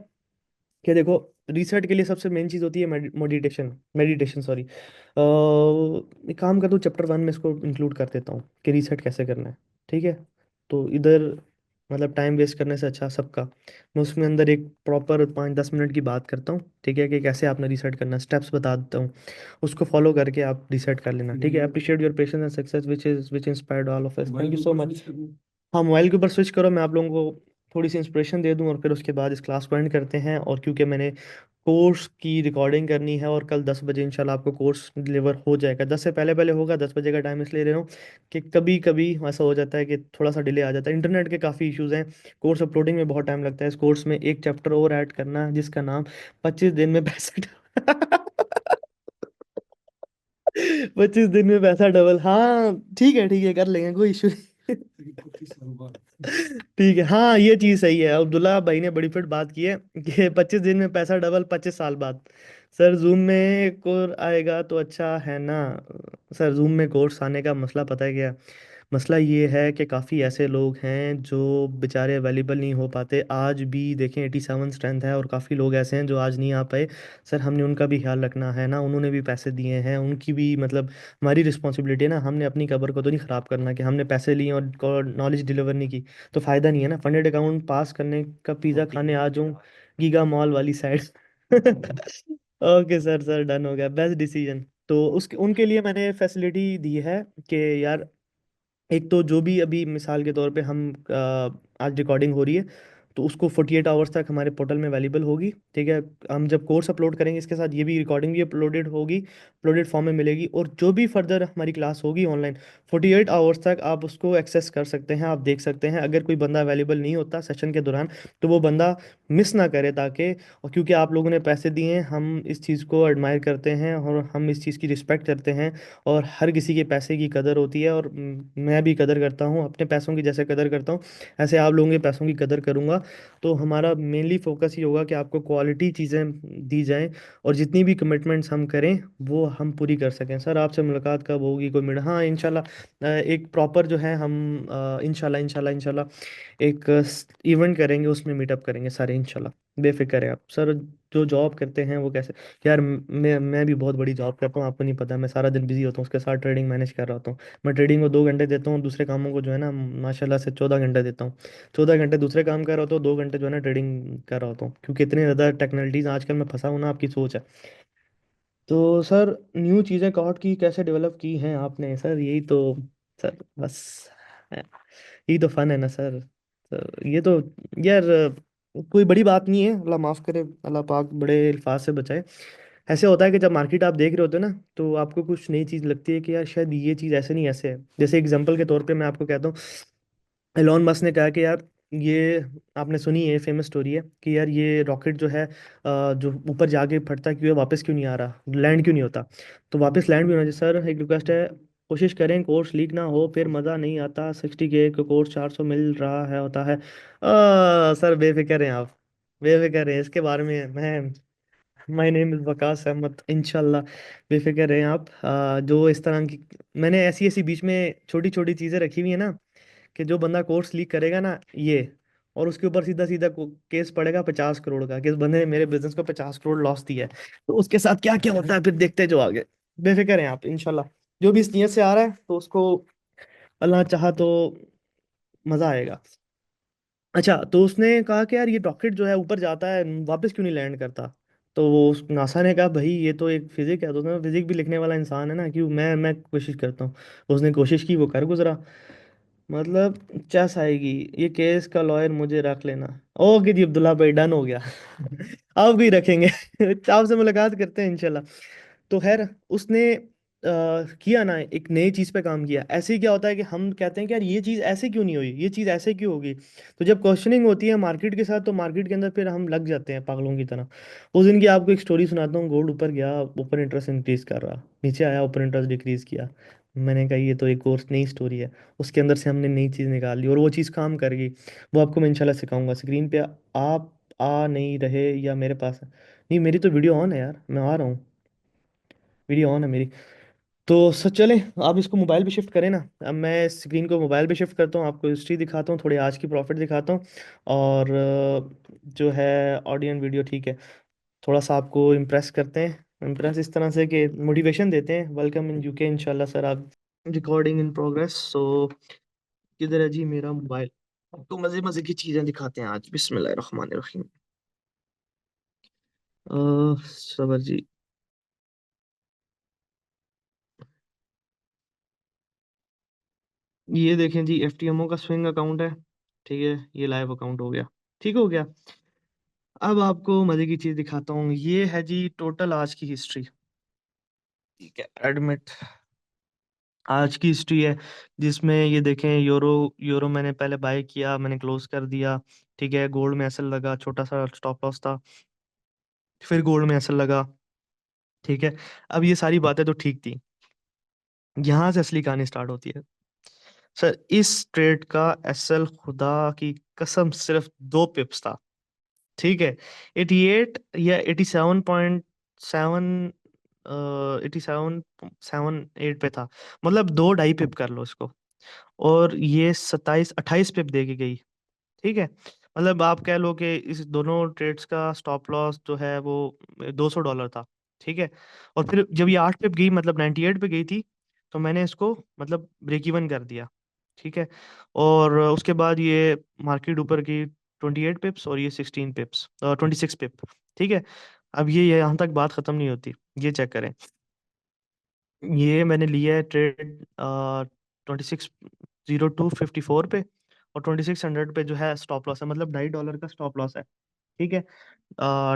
कि देखो, रिसर्च के लिए सबसे मेन चीज़ होती है मेडिटेशन, मेडिटेशन सॉरी। एक काम करता हूँ, चैप्टर 1 में इसको इंक्लूड कर देता हूँ कि रिसर्च कैसे करना है। ठीक है, तो इधर मतलब टाइम वेस्ट करने से अच्छा सबका, मैं उसमें अंदर एक प्रॉपर 5-10 मिनट की बात करता हूँ, ठीक है, कि कैसे आपने रिसर्च करना है, स्टेप्स बता देता हूँ। उसको फॉलो करके आप रिसर्च कर लेना, ठीक है। Mobile appreciate your patience and success which inspired all of us, mobile thank you के सो ऊपर मच। स्विच करना। हाँ, मोबाइल के ऊपर स्विच करो, मैं आप लोगों को थोड़ी सी इंस्पिरेशन दे दूं और फिर उसके बाद इस क्लास को एंड करते हैं। और क्योंकि मैंने कोर्स की रिकॉर्डिंग करनी है और कल 10 बजे इंशाल्लाह आपको कोर्स डिलीवर हो जाएगा। 10 से पहले पहले होगा, 10 बजे का टाइम इसलिए ले रहा हूँ कि कभी कभी ऐसा हो जाता है कि थोड़ा सा डिले आ जाता है, इंटरनेट के काफ़ी इश्यूज़ हैं। कोर्स अपलोडिंग में बहुत टाइम लगता है। इस कोर्स में एक चैप्टर और ऐड करना है जिसका नाम 25 दिन में पैसा 25 दिन में पैसा डबल, हाँ ठीक है कर लेंगे, कोई इशू नहीं। 25 साल बाद। ठीक है, हाँ ये चीज़ सही है, अब्दुल्ला भाई ने बड़ी फिट बात की है कि 25 दिन में पैसा डबल 25 साल बाद। सर जूम में कोर्स आएगा तो अच्छा है ना। सर जूम में कोर्स आने का मसला पता है क्या? मसला ये है कि काफ़ी ऐसे लोग हैं जो बेचारे अवेलेबल नहीं हो पाते। आज भी देखें 87 स्ट्रेंथ है और काफ़ी लोग ऐसे हैं जो आज नहीं आ पाए। सर हमने उनका भी ख्याल रखना है ना, उन्होंने भी पैसे दिए हैं, उनकी भी मतलब हमारी रिस्पॉन्सिबिलिटी है ना। हमने अपनी कबर को तो नहीं ख़राब करना कि हमने पैसे लिए और नॉलेज डिलीवर नहीं की, तो फ़ायदा नहीं है ना। फंडेड अकाउंट पास करने का पिज़्ज़ा खाने आ जाऊँ गीगा मॉल वाली side. Okay sir, sir done हो गया, बेस्ट डिसीजन। तो उसके उनके लिए मैंने फैसिलिटी दी है कि यार, एक तो जो भी अभी मिसाल के तौर पे हम आज रिकॉर्डिंग हो रही है तो उसको 48 आवर्स तक हमारे पोर्टल में अवेलेबल होगी, ठीक है। हम जब कोर्स अपलोड करेंगे इसके साथ ये भी रिकॉर्डिंग भी अपलोडेड होगी, अपलोडेड फॉर्म में मिलेगी। और जो भी फर्दर हमारी क्लास होगी ऑनलाइन, 48 आवर्स तक आप उसको एक्सेस कर सकते हैं, आप देख सकते हैं। अगर कोई बंदा अवेलेबल नहीं होता सेशन के दौरान तो वो बंदा मिस ना करे, ताकि, और क्योंकि आप लोगों ने पैसे दिए हैं, हम इस चीज़ को एडमायर करते हैं और हम इस चीज़ की रिस्पेक्ट करते हैं। और हर किसी के पैसे की कदर होती है, और मैं भी कदर करता हूँ, अपने पैसों की जैसे कदर करता हूँ ऐसे आप लोगों के पैसों की कदर करूँगा। तो हमारा मेनली फोकस ये होगा कि आपको क्वालिटी चीज़ें दी जाएं, और जितनी भी कमिटमेंट्स हम करें वो हम पूरी कर सकें। सर आपसे मुलाकात कब होगी, कोई मिनट? हाँ इंशाल्लाह, एक प्रॉपर जो है हम इंशाल्लाह इंशाल्लाह इंशाल्लाह एक इवेंट करेंगे, उसमें मीटअप करेंगे सारे इंशाल्लाह। बेफिक्र है आप सर। जो जॉब करते हैं वो कैसे, यार मैं भी बहुत बड़ी जॉब करता हूँ, आपको नहीं पता। मैं सारा दिन बिजी होता हूँ, उसके साथ ट्रेडिंग मैनेज कर रहा होता हूँ। मैं ट्रेडिंग को 2 घंटे देता हूँ, दूसरे कामों को जो है ना माशाल्लाह से 14 घंटे देता हूँ। 14 घंटे दूसरे काम कर रहा होता हूँ, 2 घंटे जो है ना ट्रेडिंग कर रहा होता हूँ, क्योंकि इतनी ज़्यादा टेक्नोलॉजीज आजकल मैं फंसा हूँ ना, आपकी सोच है। तो सर न्यू चीज़ें कॉर्ड की कैसे डेवलप की हैं आपने सर, यही तो, सर बस यही तो फन है ना सर। तो ये तो यार कोई बड़ी बात नहीं है, अल्लाह माफ़ करे, अल्लाह पाक बड़े अल्फाज से बचाए। ऐसे होता है कि जब मार्केट आप देख रहे होते हो ना, तो आपको कुछ नई चीज़ लगती है कि यार शायद ये चीज़ ऐसे नहीं ऐसे है। जैसे एग्जांपल के तौर पे मैं आपको कहता हूँ, एलॉन मस्क ने कहा कि यार ये, आपने सुनी है फेमस स्टोरी है कि यार ये रॉकेट जो है जो ऊपर जाके फटता क्यों है, वापस क्यों नहीं आ रहा, लैंड क्यों नहीं होता। तो वापस लैंड भी होना चाहिए। सर एक रिक्वेस्ट है, कोशिश करें कोर्स लीक ना हो, फिर मज़ा नहीं आता। 60K का कोर्स 400 मिल रहा है होता है। सर बेफिक्र हैं आप, बेफिक्र हैं इसके बारे में। मैं, my name is Waqas Ahmed इंशाल्लाह। बेफिक्र हैं आप। जो इस तरह की मैंने ऐसी ऐसी बीच में छोटी छोटी चीज़ें रखी हुई है ना, कि जो बंदा कोर्स लीक करेगा ना ये, और उसके ऊपर सीधा सीधा केस पड़ेगा 50 करोड़ का, कि इस बंदे ने मेरे बिजनेस को 50 करोड़ लॉस दिया है, तो उसके साथ क्या क्या होता है फिर देखते जो आगे। बेफिक्र हैं आप इंशाल्लाह, जो भी इस नीयत से आ रहा है तो उसको अल्लाह चाहा तो मजा आएगा। अच्छा, तो उसने कहा कि यार ये रॉकेट जो है ऊपर जाता है वापस क्यों नहीं लैंड करता। तो वो नासा ने कहा भाई ये तो एक फिजिक है, तो उसने फिजिक भी लिखने वाला इंसान है ना, क्यों, मैं कोशिश करता हूँ। उसने कोशिश की, वो कर गुजरा। मतलब चेस आएगी, ये केस का लॉयर मुझे रख लेना। ओके जी अब्दुल्ला भाई, डन हो गया। आपको ही रखेंगे। आपसे मुलाकात करते हैं इंशाल्लाह। तो खैर उसने किया ना, एक नई चीज़ पे काम किया, ऐसे ही क्या होता है कि हम कहते हैं कि यार ये चीज़ ऐसे क्यों नहीं हुई, ये चीज़ ऐसे क्यों होगी। तो जब क्वेश्चनिंग होती है मार्केट के साथ, तो मार्केट के अंदर फिर हम लग जाते हैं पागलों की तरह। उस दिन की आपको एक स्टोरी सुनाता हूँ। गोल्ड ऊपर गया, ओपन इंटरेस्ट इंक्रीज कर रहा, नीचे आया, ओपन इंटरेस्ट डिक्रीज किया। मैंने कहा ये तो एक और नई स्टोरी है। उसके अंदर से हमने नई चीज़ निकाल ली और वो चीज़ काम कर गई। वो आपको मैं इंशाल्लाह सिखाऊंगा। स्क्रीन पे आप आ नहीं रहे या मेरे पास है? नहीं, मेरी तो वीडियो ऑन है यार, मैं आ रहा हूँ, वीडियो ऑन है मेरी। तो सर चलें, आप इसको मोबाइल पे शिफ्ट करें ना। अब मैं स्क्रीन को मोबाइल पे शिफ्ट करता हूँ, आपको हिस्ट्री दिखाता हूँ, थोड़ी आज की प्रॉफिट दिखाता हूँ। और जो है ऑडियो एंड वीडियो, ठीक है, थोड़ा सा आपको इम्प्रेस करते हैं, इम्प्रेस इस तरह से कि मोटिवेशन देते हैं। वेलकम इन यूके इंशाल्लाह सर। आप रिकॉर्डिंग इन प्रोग्रेस। सो किधर है जी मेरा मोबाइल? आपको मज़े मज़े की चीज़ें दिखाते हैं आज। बिस्मिल्लाहिर्रहमानिर्रहीम। सबर जी, ये देखें जी, एफटीएमओ का स्विंग अकाउंट है, ठीक है, ये लाइव अकाउंट हो गया, ठीक हो गया। अब आपको मजे की चीज दिखाता हूँ, ये है जी टोटल आज की हिस्ट्री, ठीक है, एडमिट आज की हिस्ट्री है। जिसमें ये देखें, यूरो, यूरो मैंने पहले बाय किया, मैंने क्लोज कर दिया, ठीक है। गोल्ड में एसएल लगा, छोटा सा स्टॉप लॉस था, फिर गोल्ड में एसएल लगा, ठीक है। अब ये सारी बातें तो ठीक थी, यहाँ से असली कहानी स्टार्ट होती है। सर इस ट्रेड का एसएल खुदा की कसम सिर्फ 2 पिप्स था, ठीक है। 88 या 87.7, 87.78 पे था, मतलब 2 ढाई पिप कर लो इसको। और ये 27 28 पिप दे के गई, ठीक है। मतलब आप कह लो कि इस दोनों ट्रेड्स का स्टॉप लॉस जो है वो $200 था, ठीक है। और फिर जब ये 8 पे गई, मतलब 98 पे गई थी, तो मैंने इसको मतलब ब्रेक इवन कर दिया, ठीक है। और उसके बाद ये मार्केट ऊपर की 28 पिप्स, और ये 16 पिप्स, 26 पिप, ठीक है। अब ये यहाँ तक बात खत्म नहीं होती, ये चेक करें। ये मैंने लिया है ट्रेड 260254 पे, और 2600 पे जो है स्टॉप लॉस है, मतलब $2.5 का स्टॉप लॉस है, ठीक है।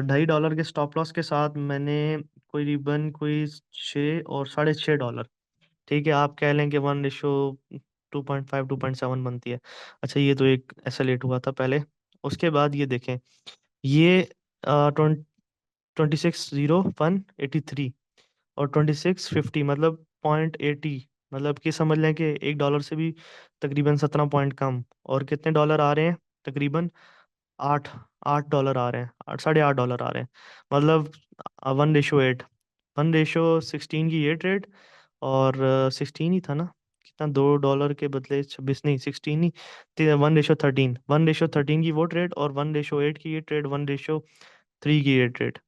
$2.5 के स्टॉप लॉस के साथ मैंने करीबन कोई 6 और $6.5, ठीक है। आप कह लें कि 1:2.5 2.7 बनती है। अच्छा, ये तो एक एसएलेट हुआ था पहले। उसके बाद ये देखें, ये 260183 और 2650, मतलब 0.80, मतलब कि समझ लें कि $1 से भी तकरीबन 17 पॉइंट कम। और कितने डॉलर आ रहे हैं? तकरीबन आठ आठ डॉलर आ रहे हैं, आठ $8.5 आ रहे हैं, मतलब 1:8, 1:16 की ये ट्रेड। और 16 ही था ना, कितना, $2 के बदले 26, नहीं 16 ही, 1:13, 1:13 की वो ट्रेड, और 1:8 की ये ट्रेड, 1:3 की ये ट्रेड।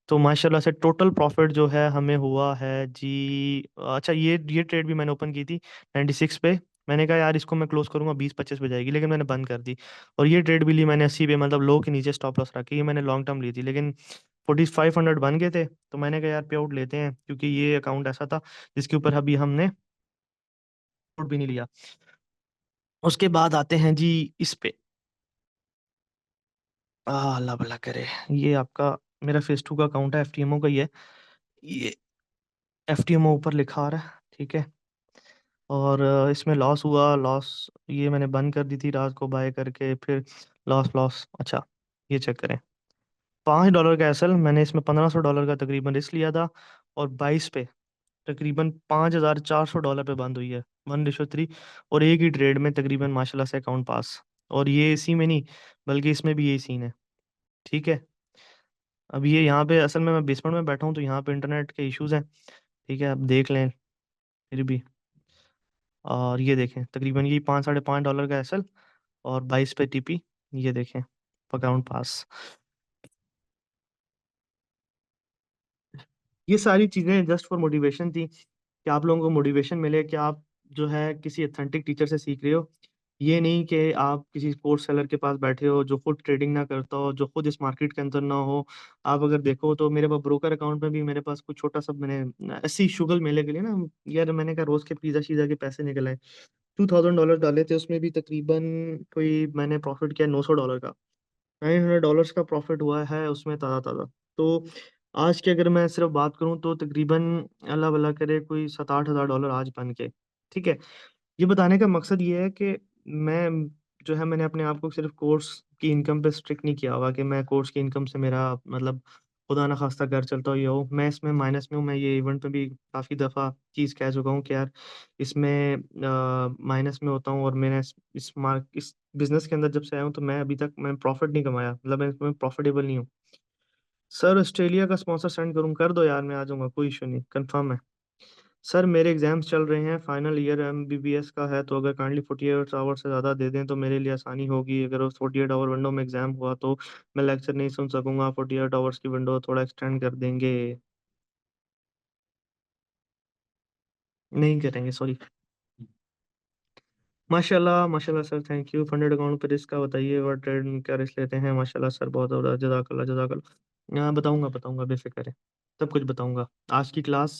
तो माशाल्लाह से टोटल प्रॉफिट जो है हमें हुआ है जी। अच्छा, ये ट्रेड भी मैंने ओपन की थी 96 पे। मैंने कहा यार इसको मैं क्लोज करूंगा 20-25 पे जाएगी, लेकिन मैंने बंद कर दी। और ये ट्रेड भी ली मैंने 80 पे, मतलब लो के नीचे स्टॉप लॉस रखी, ये मैंने लॉन्ग टर्म ली थी, लेकिन 4500 बन गए थे, तो मैंने कहा यार पे आउट लेते हैं, क्योंकि ये अकाउंट ऐसा था जिसके ऊपर अभी हमने आउट भी नहीं लिया। उसके बाद आते हैं जी इस पे, अल्लाह भला करे। ये आपका, मेरा फेस 2 का अकाउंट है, एफटीएमओ का ही है। ये एफटीएमओ ऊपर लिखा आ रहा है, ठीक है। और इसमें लॉस हुआ, लॉस ये मैंने बंद कर दी थी रात को बाय करके, फिर लॉस लॉस। अच्छा, ये चेक करें, $5 का एसएल, मैंने इसमें $1500 का तकरीबन रिस्क लिया था, और 22 पे तकरीबन $5400 पे बंद हुई है, 1:3। और एक ही ट्रेड में तकरीबन माशाल्लाह से अकाउंट पास। और ये इसी में नहीं, बल्कि इसमें भी यही सीन है, ठीक है। अब ये यहाँ पे असल में मैं बेसमेंट में बैठा हूँ, तो यहाँ पे इंटरनेट के इश्यूज हैं, ठीक है, अब देख लें फिर भी। और ये देखें, तकरीबन ये 5 साढ़े 5 डॉलर का एसएल, और 22 पे टीपी, ये देखें, अकाउंट पास। ये सारी चीज़ें जस्ट फॉर मोटिवेशन थी, कि आप लोगों को मोटिवेशन मिले कि आप जो है किसी अथेंटिक टीचर से सीख रहे हो। ये नहीं कि आप किसी कोर्स सेलर के पास बैठे हो जो खुद ट्रेडिंग ना करता हो, जो खुद इस मार्केट के अंदर ना हो। आप अगर देखो तो मेरे पास ब्रोकर अकाउंट में भी मेरे पास कुछ छोटा सा, मैंने ऐसी शुगर मेले के लिए ना यार, मैंने कहा रोज के पिज़्ज़ा शीज़ा के पैसे निकल आए, $2000 डाले थे उसमें भी, तकरीबन कोई मैंने प्रॉफिट किया $900 का, $900 का प्रॉफिट हुआ है उसमें ताज़ा ताज़ा। तो आज की अगर मैं सिर्फ बात करूं तो तकरीबन, अल्लाह भला करे, कोई 7-8 हज़ार डॉलर आज बन के। ठीक है। ये बताने का मकसद ये है कि मैं जो है, मैंने अपने आप को सिर्फ कोर्स की इनकम पे स्ट्रिक्ट नहीं किया हुआ कि मैं कोर्स की इनकम से मेरा मतलब खुदा ना खास्ता घर चलता हो ये हो। मैं इसमें माइनस में हूँ। मैं ये इवेंट पे भी काफ़ी दफ़ा चीज़ कह चुका हूँ कि यार इसमें माइनस में होता हूँ, और मैंने इस बिजनेस के अंदर जब से आया हूँ तो मैं अभी तक मैंने प्रॉफिट नहीं कमाया, मतलब मैं इसमें प्रॉफिटेबल नहीं हूँ। सर ऑस्ट्रेलिया का स्पॉन्सर सेंड करूँ, कर दो यार, मैं आ जाऊँगा, कोई इशू नहीं, कंफर्म है। सर मेरे एग्जाम्स चल रहे हैं, फाइनल ईयर एमबीबीएस का है, तो अगर काइंडली 48 आवर से ज़्यादा दे दें तो मेरे लिए आसानी होगी। अगर वो 48 आवर विंडो में एग्जाम हुआ तो मैं लेक्चर नहीं सुन सकूंगा। 48 आवर्स की विंडो थोड़ा एक्सटेंड कर देंगे? नहीं करेंगे, सॉरी। माशाल्लाह माशाल्लाह sir, thank you. Funded account पर इसका बताइए, और ट्रेड क्या रिस्क लेते हैं? माशाल्लाह सर, बहुत ज़बरदस्त, जज़ाकल्लाह जज़ाकल्लाह। बताऊंगा बताऊंगा, बेफिक्र है, सब कुछ बताऊंगा। आज की क्लास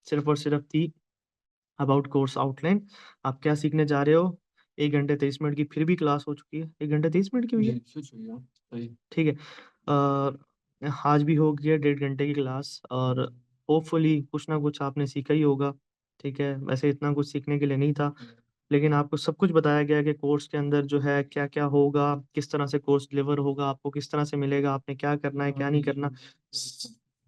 सिर्फ और सिर्फ थी अबाउट कोर्स आउटलाइन। आप क्या सीखने जा रहे हो। 1 घंटे 23 मिनट की फिर भी क्लास हो चुकी है, 1 घंटे 23 मिनट की हुई है। जी स्विच हो गया सही। ठीक है। आज भी हो गई है 1.5 घंटे की क्लास, और होपफुली कुछ ना कुछ आपने सीखा ही होगा। ठीक है, वैसे इतना कुछ सीखने के लिए नहीं था, लेकिन आपको सब कुछ बताया गया कि कोर्स के अंदर जो है क्या क्या होगा, किस तरह से कोर्स डिलीवर होगा, आपको किस तरह से मिलेगा, आपने क्या करना है क्या नहीं करना।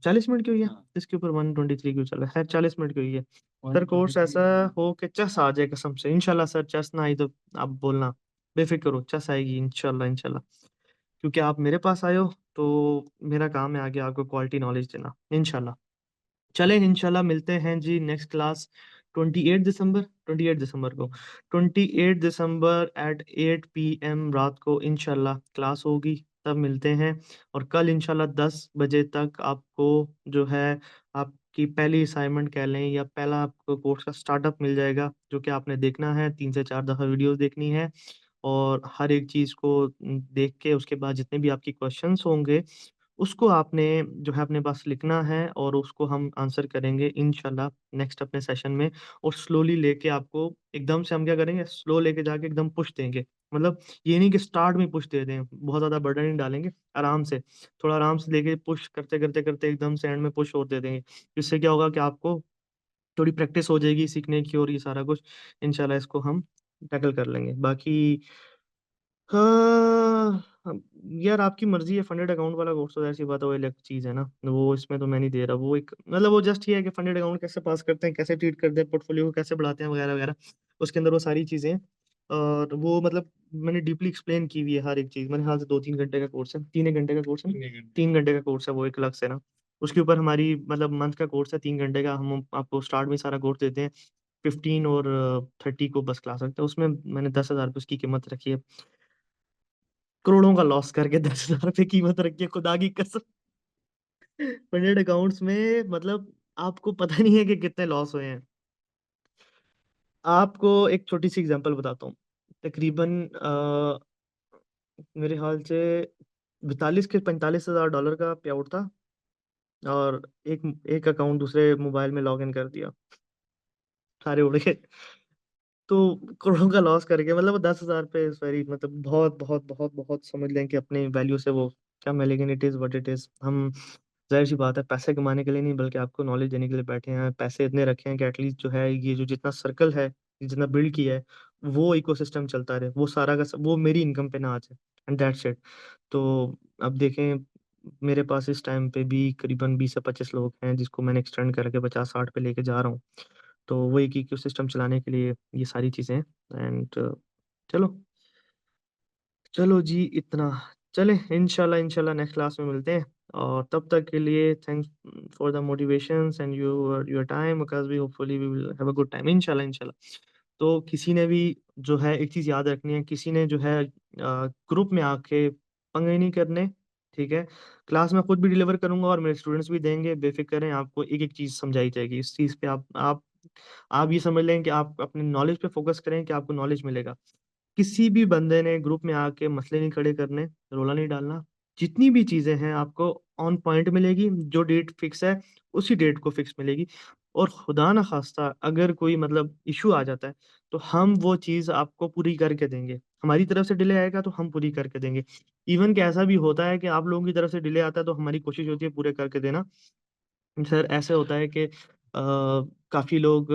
40 मिनट की हुई है, इसके ऊपर 123 क्यों चल रहा है? खैर, 40 मिनट की हुई है। सर कोर्स ऐसा हो कि चस आ जाए, कसम से इंशाल्लाह सर, चस ना आई तो आप बोलना, बेफिक्र हो, चस आएगी इंशाल्लाह इंशाल्लाह। क्योंकि आप मेरे पास आए हो तो मेरा काम है आगे आपको क्वालिटी नॉलेज देना इंशाल्लाह। चलें, इंशाल्लाह मिलते हैं जी नेक्स्ट क्लास 28 दिसंबर, 28 दिसंबर को, 28 दिसंबर at 8 PM रात को इंशाल्लाह क्लास होगी, तब मिलते हैं। और कल इंशाल्लाह 10 बजे तक आपको जो है आपकी पहली असाइनमेंट कह लें, या पहला आपको कोर्स का स्टार्टअप मिल जाएगा, जो कि आपने देखना है, 3 से 4 दफ़ा वीडियोस देखनी है, और हर एक चीज़ को देख के उसके बाद जितने भी आपकी क्वेश्चंस होंगे उसको आपने जो है अपने पास लिखना है, और उसको हम आंसर करेंगे इंशाल्लाह नेक्स्ट अपने सेशन में। और स्लोली लेके आपको, एकदम से हम क्या करेंगे, स्लो लेके जाके एकदम पुश देंगे। मतलब ये नहीं कि स्टार्ट में पुश दे दें, बहुत ज़्यादा बर्डन नहीं डालेंगे, आराम से, थोड़ा आराम से लेके पुश करते करते करते एकदम से एंड में पुश और दे देंगे। इससे क्या होगा कि आपको थोड़ी प्रैक्टिस हो जाएगी सीखने की, और ये सारा कुछ इंशाल्लाह इसको हम टैकल कर लेंगे। बाकी हाँ, यार आपकी मर्जी है। फंडेड अकाउंट वाला कोर्स तो ऐसी बात है, वो अलग चीज़ है ना, वो इसमें तो मैं नहीं दे रहा। वो एक मतलब वो जस्ट ये है कि फंडेड अकाउंट कैसे पास करते हैं, कैसे ट्रीट करते हैं, पोर्टफोलियो को कैसे बढ़ाते हैं, वगैरह वगैरह, उसके अंदर वो सारी चीज़ें हैं। और वो मतलब मैंने डीपली एक्सप्लेन की हुई है हर एक चीज़। मेरे ख्याल से 2-3 घंटे का कोर्स है, 3 1 घंटे का कोर्स है ना? 3 घंटे का कोर्स है वो, एक अलग से ना। उसके ऊपर हमारी मतलब मंथ का कोर्स है 3 घंटे का, हम आपको स्टार्ट में सारा कोर्स देते हैं। 15 और 30 को बस क्लास रखते हैं, उसमें मैंने 10,000 रुपये उसकी कीमत रखी है। करोड़ों का लॉस करके 10,000 रुपये कीमत रखी है, खुदा की कसम। फंडेड अकाउंट्स में मतलब आपको पता नहीं है कि कितने लॉस हुए हैं। आपको एक छोटी सी एग्जांपल बताता हूँ। तकरीबन मेरे ख्याल से 42 के 45 हज़ार डॉलर का पे आउट था, और एक एक अकाउंट दूसरे मोबाइल में लॉग इन कर दिया, सारे उड़ गए। तो करोड़ों का लॉस करके मतलब 10,000 पे वेरी, मतलब बहुत बहुत बहुत बहुत समझ लें कि अपनी वैल्यू से वो कम है, लेकिन it is what it is. हम जाहिर सी बात है पैसे कमाने के लिए नहीं, बल्कि आपको नॉलेज देने के लिए बैठे हैं। पैसे इतने रखे हैं कि एटलीस्ट जो है ये जो जितना सर्कल है, जितना बिल्ड किया है, वो इकोसिस्टम चलता रहे, वो सारा का वो मेरी इनकम पे ना आ जाए, एंड दैट्स इट। तो अब देखें, मेरे पास इस टाइम पे भी करीबन 20 से 25 लोग हैं, जिसको मैंने एक्सटेंड करके 50-60 पे लेके जा रहा हूँ। तो वो एक इकोसिस्टम चलाने के लिए ये सारी चीज़ें हैं। एंड चलो, चलो जी इतना। चले, इंशाल्लाह इंशाल्लाह नेक्स्ट क्लास में मिलते हैं। और तब तक के लिए thanks for the motivations and your time, because we hopefully we will have a good time इंशाल्लाह इंशाल्लाह। तो किसी ने भी जो है एक चीज़ याद रखनी है, किसी ने जो है ग्रुप में आके पंगे नहीं करने। ठीक है, क्लास में खुद भी डिलीवर करूंगा और मेरे स्टूडेंट्स भी देंगे, बेफिक्र रहें, आपको एक एक चीज़ समझाई जाएगी। इस चीज़ पे आप ये समझ लें कि आप अपने नॉलेज पे फोकस करें कि आपको नॉलेज मिलेगा। किसी भी बंदे ने ग्रुप में आके मसले नहीं खड़े करने, रोला नहीं डालना। जितनी भी चीजें हैं आपको ऑन पॉइंट मिलेगी, जो डेट फिक्स है उसी डेट को फिक्स मिलेगी। और खुदा ना खास्ता अगर कोई मतलब इशू आ जाता है तो हम वो चीज़ आपको पूरी करके देंगे। हमारी तरफ से डिले आएगा तो हम पूरी करके देंगे। इवन कि ऐसा भी होता है कि आप लोगों की तरफ से डिले आता है तो हमारी कोशिश होती है पूरे करके देना। सर ऐसे होता है कि काफ़ी लोग,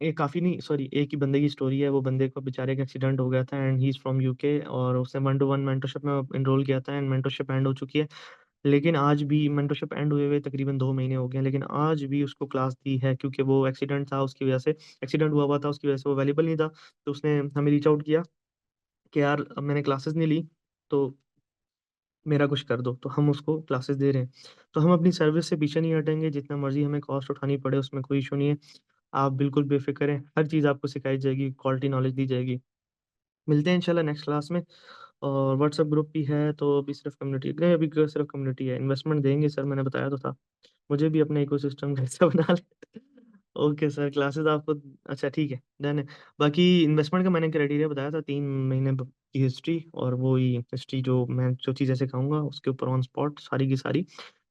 एक काफ़ी नहीं सॉरी, एक ही बंदे की स्टोरी है। वो बंदे को बेचारे का एक्सीडेंट हो गया था and he is from UK, और उसने 1-to-1 मेंटरशिप में इनरोल किया था एंड मेंटरशिप एंड हो चुकी है। लेकिन आज भी मेंटरशिप एंड हुए हुए तकरीबन 2 महीने हो गए हैं, लेकिन आज भी उसको क्लास दी है क्योंकि वो एक्सीडेंट था, उसकी वजह से एक्सीडेंट हुआ था, उसकी वजह से वो अवेलेबल नहीं था। तो उसने हमें रीच आउट किया कि यार अब मैंने क्लासेस नहीं ली, तो मेरा कुछ कर दो। तो हम उसको क्लासेस दे रहे हैं। तो हम अपनी सर्विस से पीछे नहीं हटेंगे, जितना मर्जी हमें कॉस्ट उठानी पड़े उसमें कोई इशू नहीं है। आप बिल्कुल बेफिक्र हैं, हर चीज़ आपको सिखाई जाएगी, क्वालिटी नॉलेज दी जाएगी। मिलते हैं इंशाल्लाह नेक्स्ट क्लास में। और व्हाट्सएप ग्रुप भी है, तो अभी सिर्फ कम्युनिटी नहीं, अभी सिर्फ कम्युनिटी है। इन्वेस्टमेंट देंगे सर, मैंने बताया तो था। मुझे भी अपना इकोसिस्टम कैसे बना ले। ओके सर, क्लासेस आपको, अच्छा ठीक है, डन है। बाकी इन्वेस्टमेंट का मैंने क्राइटेरिया बताया था, 3 महीने की हिस्ट्री, और वो ही हिस्ट्री जो मैं जो चीज़ें सिखाऊंगा उसके ऊपर ऑन स्पॉट सारी की सारी।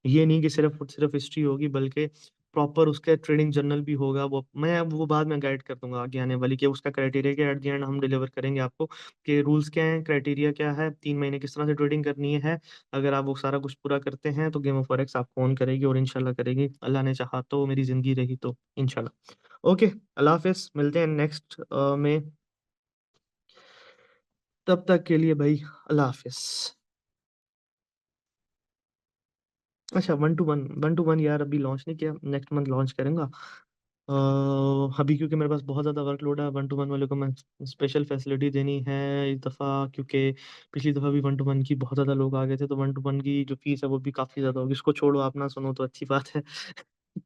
ये नहीं कि सिर्फ सिर्फ हिस्ट्री होगी, बल्कि प्रॉपर उसका ट्रेडिंग जर्नल भी होगा। वो बाद में गाइड कर दूंगा आगे आने वाली, कि उसका क्राइटेरिया क्या एट द एंड हम डिलीवर करेंगे आपको, कि रूल्स क्या हैं, क्राइटेरिया क्या है, 3 महीने किस तरह से ट्रेडिंग करनी है। अगर आप वो सारा कुछ पूरा करते हैं तो गेम ऑफ फॉरेक्स आपको ऑन करेगी, और इंशाल्लाह करेगी, अल्लाह ने चाहा तो, मेरी ज़िंदगी रही तो इंशाल्लाह। ओके, अल्लाह हाफिज़, मिलते हैं नेक्स्ट में। तब तक के लिए भाई, अल्लाह हाफिज़। अच्छा, 1-to-1 यार अभी लॉन्च नहीं किया, नेक्स्ट मंथ लॉन्च करूंगा। अभी क्योंकि मेरे पास बहुत ज़्यादा वर्कलोड है, 1-to-1 वाले को मैं स्पेशल फैसिलिटी देनी है इस दफ़ा, क्योंकि पिछली दफ़ा भी 1-to-1 की बहुत ज़्यादा लोग आ गए थे, तो 1-to-1 की जो फीस है वो भी काफ़ी ज़्यादा होगी। इसको छोड़ो, आप ना सुनो तो अच्छी बात है।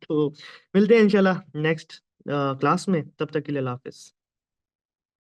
तो मिलते हैं इंशाल्लाह नेक्स्ट क्लास में, तब तक के लिए अल्लाह हाफिज़।